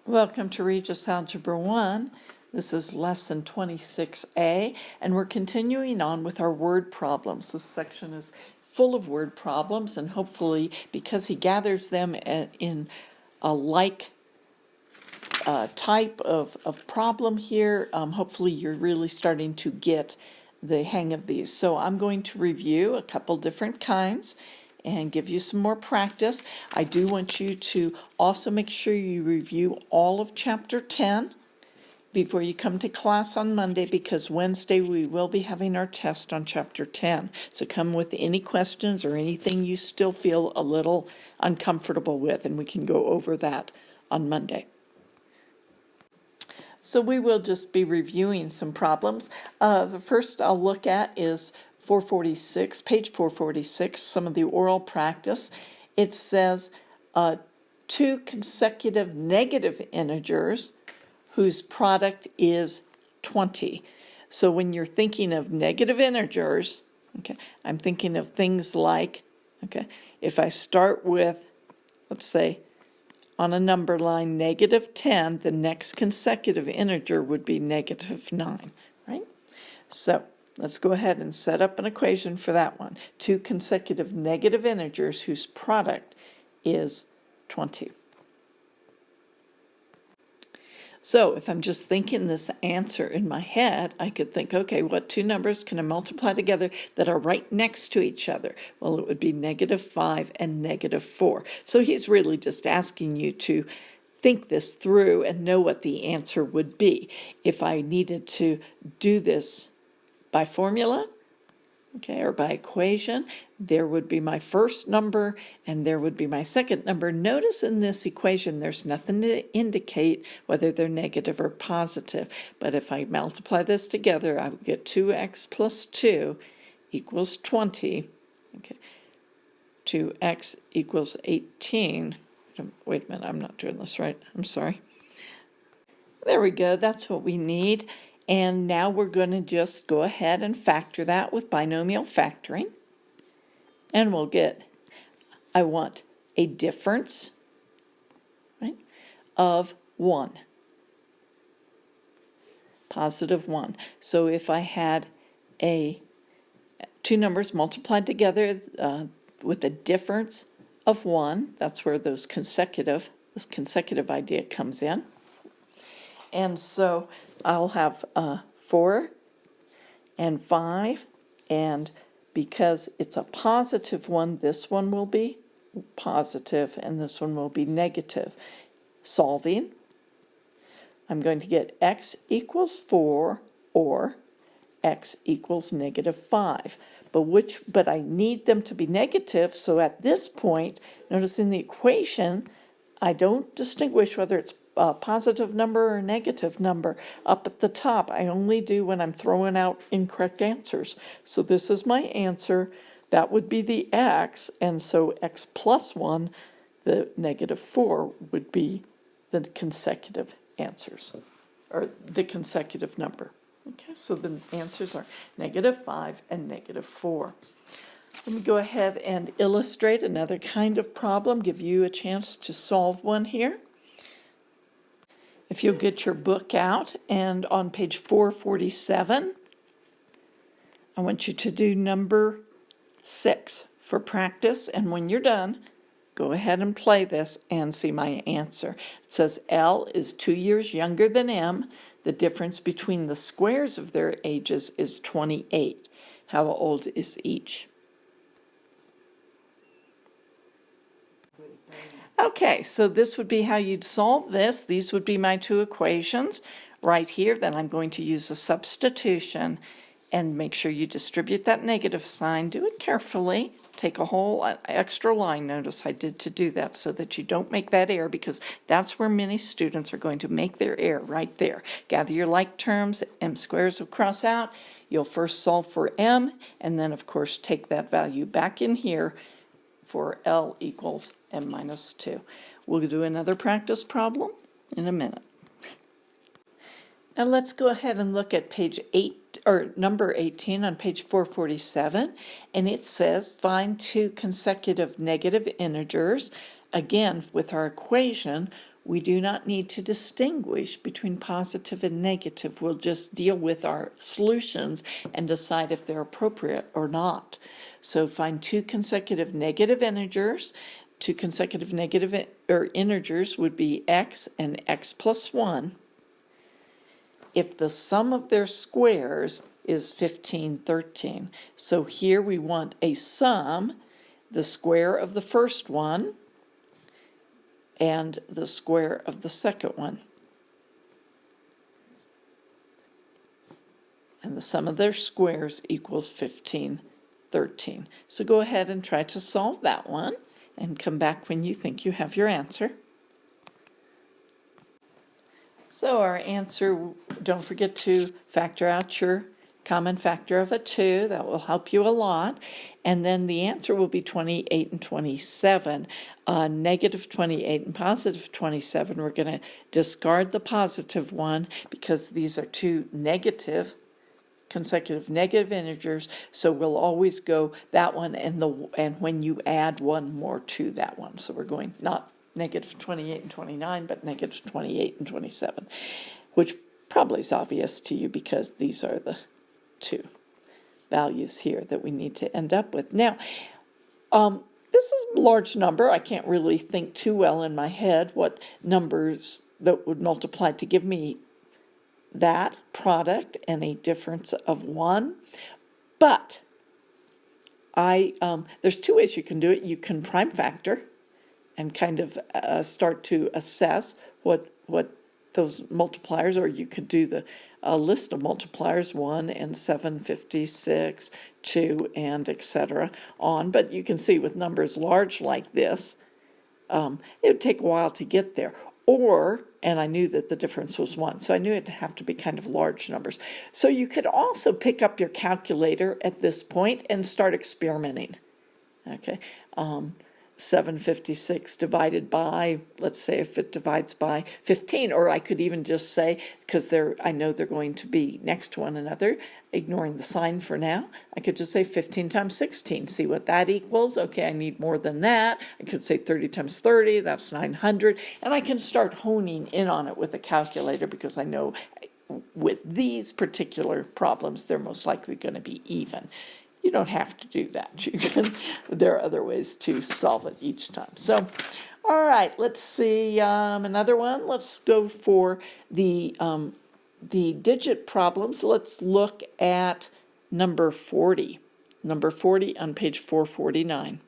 Welcome to Rges Algebra 1. This is lesson 26A, and we're continuing on with our word problems. This section is full of word problems, and hopefully, because he gathers them in a like type of problem here, hopefully you're really starting to get the hang of these. So I'm going to review a couple different kinds and give you some more practice. I do want you to also make sure you review all of chapter 10 before you come to class on Monday, because Wednesday we will be having our test on chapter 10. So come with any questions or anything you still feel a little uncomfortable with, and we can go over that on Monday. So we will just be reviewing some problems. The first I'll look at is 446, page 446, some of the oral practice. It says two consecutive negative integers whose product is 20. So when you're thinking of negative integers, okay, I'm thinking of things like, okay, if I start with, let's say, on a number line, -10, the next consecutive integer would be -9, right? So let's go ahead and set up an equation for that one. Two consecutive negative integers whose product is 20. So if I'm just thinking this answer in my head, I could think, okay, what two numbers can I multiply together that are right next to each other? Well, it would be -5 and -4. So he's really just asking you to think this through and know what the answer would be. If I needed to do this by formula, okay, or by equation, there would be my first number and there would be my second number. Notice in this equation there's nothing to indicate whether they're negative or positive, but if I multiply this together, I would get 2x plus 2 equals 20. Okay, 2x equals 18. Wait a minute, I'm not doing this right. I'm sorry. There we go, that's what we need. And now we're going to just go ahead and factor that with binomial factoring. And we'll get, I want a difference, right, of 1. Positive 1. So if I had two numbers multiplied together with a difference of 1, that's where this consecutive idea comes in. And so I'll have 4 and 5, and because it's a positive one, this one will be positive and this one will be negative. Solving, I'm going to get x equals 4 or x equals -5. But I need them to be negative, so at this point, notice in the equation, I don't distinguish whether it's a positive number or a negative number. Up at the top, I only do when I'm throwing out incorrect answers. So this is my answer. That would be the x, and so x plus 1, the -4, would be the consecutive answers, or the consecutive number. Okay, so the answers are -5 and -4. Let me go ahead and illustrate another kind of problem, give you a chance to solve one here. If you'll get your book out, and on page 447, I want you to do number 6 for practice, and when you're done, go ahead and play this and see my answer. It says L is 2 years younger than M. The difference between the squares of their ages is 28. How old is each? Okay, so this would be how you'd solve this. These would be my two equations right here. Then I'm going to use a substitution, and make sure you distribute that negative sign. Do it carefully. Take a whole extra line. Notice I did to do that so that you don't make that error, because that's where many students are going to make their error, right there. Gather your like terms. M squares will cross out. You'll first solve for M, and then, of course, take that value back in here for L equals M minus 2. We'll do another practice problem in a minute. Now let's go ahead and look at page 8, or number 18 on page 447, and it says find two consecutive negative integers. Again, with our equation, we do not need to distinguish between positive and negative. We'll just deal with our solutions and decide if they're appropriate or not. So find two consecutive negative integers. Two consecutive negative integers would be x and x plus 1 if the sum of their squares is 15, 13. So here we want a sum, the square of the first one and the square of the second one. And the sum of their squares equals 15, 13. So go ahead and try to solve that one and come back when you think you have your answer. So our answer, don't forget to factor out your common factor of a 2. That will help you a lot. And then the answer will be 28 and 27. Negative 28 and positive 27. We're going to discard the positive one because these are two consecutive negative integers. So we'll always go that one and when you add one more to that one. So we're going not negative 28 and 29, but negative 28 and 27, which probably is obvious to you because these are the two values here that we need to end up with. Now, this is a large number. I can't really think too well in my head what numbers that would multiply to give me that product and a difference of 1. But there's two ways you can do it. You can prime factor and kind of start to assess what those multipliers, or you could do the list of multipliers, 1 and 7, 56, 2, and etc. on. But you can see with numbers large like this, it would take a while to get there. And I knew that the difference was 1, so I knew it'd have to be kind of large numbers. So you could also pick up your calculator at this point and start experimenting. Okay. 756 divided by, let's say if it divides by 15, or I could even just say, because I know they're going to be next to one another, ignoring the sign for now, I could just say 15 times 16, see what that equals. Okay, I need more than that. I could say 30 times 30, that's 900, and I can start honing in on it with a calculator because I know with these particular problems, they're most likely going to be even. You don't have to do that. There are other ways to solve it each time. So, all right, let's see another one. Let's go for the digit problems. Let's look at number 40. Number 40 on page 449.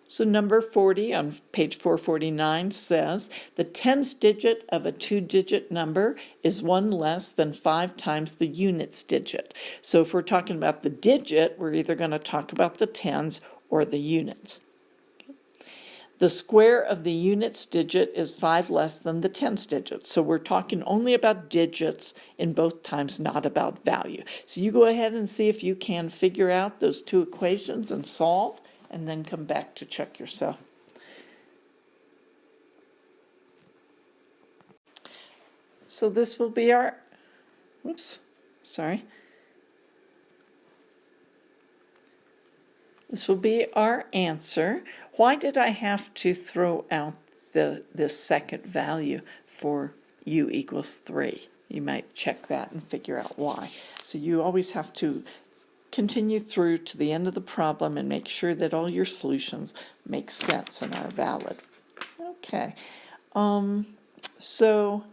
So number 40 on page 449 says the tens digit of a two-digit number is 1 less than 5 times the units digit. So if we're talking about the digit, we're either going to talk about the tens or the units. The square of the units digit is 5 less than the tens digit. So we're talking only about digits in both times, not about value. So you go ahead and see if you can figure out those two equations and solve, and then come back to check yourself. So this will be our, this will be our answer. Why did I have to throw out this second value for u equals 3? You might check that and figure out why. So you always have to continue through to the end of the problem and make sure that all your solutions make sense and are valid. Okay, so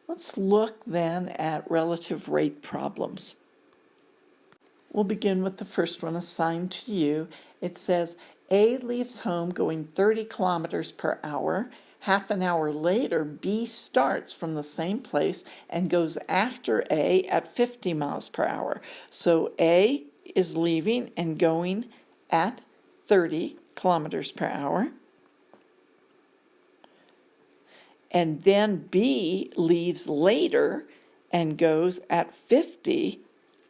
let's look then at relative rate problems. We'll begin with the first one assigned to you. It says A leaves home going 30 kilometers per hour. Half an hour later, B starts from the same place and goes after A at 50 miles per hour. So A is leaving and going at 30 kilometers per hour. And then B leaves later and goes at 50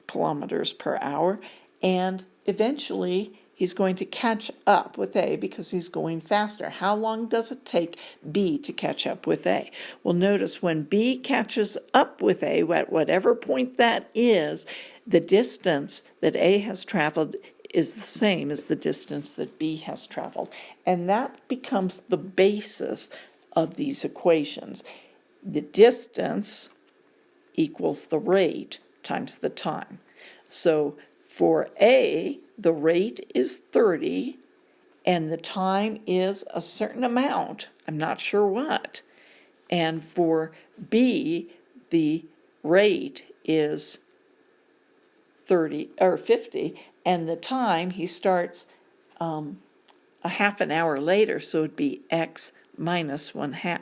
kilometers per hour. And eventually he's going to catch up with A because he's going faster. How long does it take B to catch up with A? Well, notice when B catches up with A, at whatever point that is, the distance that A has traveled is the same as the distance that B has traveled. And that becomes the basis of these equations. The distance equals the rate times the time. So for A, the rate is 30, and the time is a certain amount. I'm not sure what. And for B, the rate is 30 or 50, and the time, he starts a half an hour later, so it'd be x minus 1/2,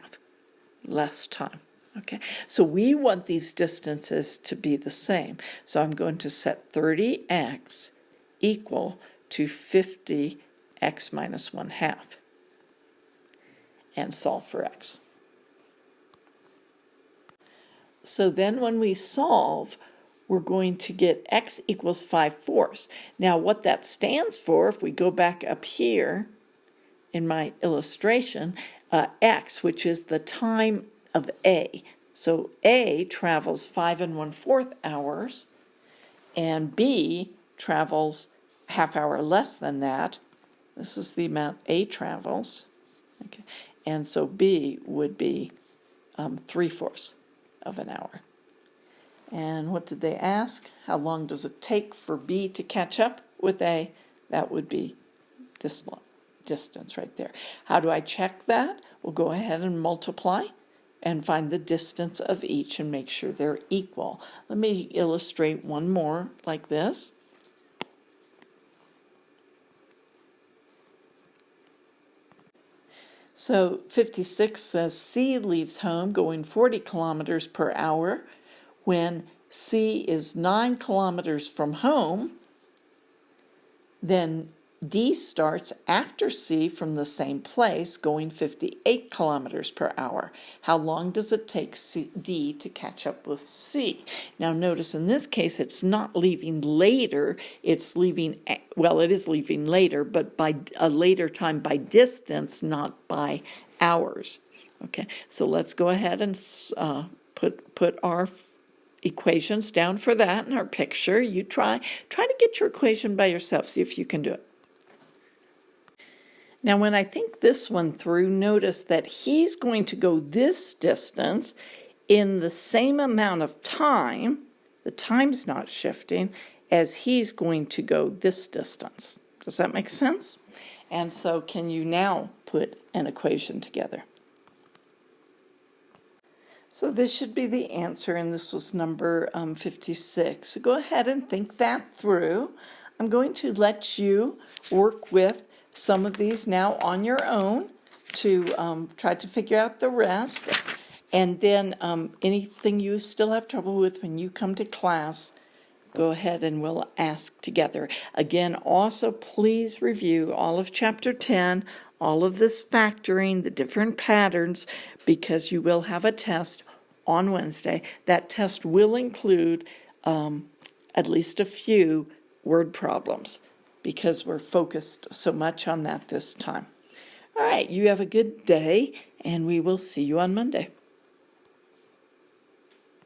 less time. Okay, so we want these distances to be the same. So I'm going to set 30x equal to 50x minus 1/2 and solve for x. So then when we solve, we're going to get x equals 5/4. Now what that stands for, if we go back up here in my illustration, x, which is the time of A. So A travels 5 1/4 hours, and B travels half hour less than that. This is the amount A travels. Okay, and so B would be 3/4 of an hour. And what did they ask? How long does it take for B to catch up with A? That would be this distance right there. How do I check that? We'll go ahead and multiply and find the distance of each and make sure they're equal. Let me illustrate one more like this. So 56 says C leaves home going 40 kilometers per hour when C is 9 kilometers from home. Then D starts after C from the same place going 58 kilometers per hour. How long does it take D to catch up with C? Now notice in this case it's not leaving later, it's leaving, well it is leaving later, but by a later time by distance, not by hours. Okay, so let's go ahead and put our equations down for that in our picture. You try to get your equation by yourself, see if you can do it. Now, when I think this one through, notice that he's going to go this distance in the same amount of time, the time's not shifting, as he's going to go this distance. Does that make sense? And so can you now put an equation together? So this should be the answer, and this was number 56. So go ahead and think that through. I'm going to let you work with some of these now on your own to try to figure out the rest. And then anything you still have trouble with when you come to class, go ahead and we'll ask together. Again, also please review all of Chapter 10, all of this factoring, the different patterns, because you will have a test on Wednesday. That test will include at least a few word problems, because we're focused so much on that this time. All right, you have a good day, and we will see you on Monday.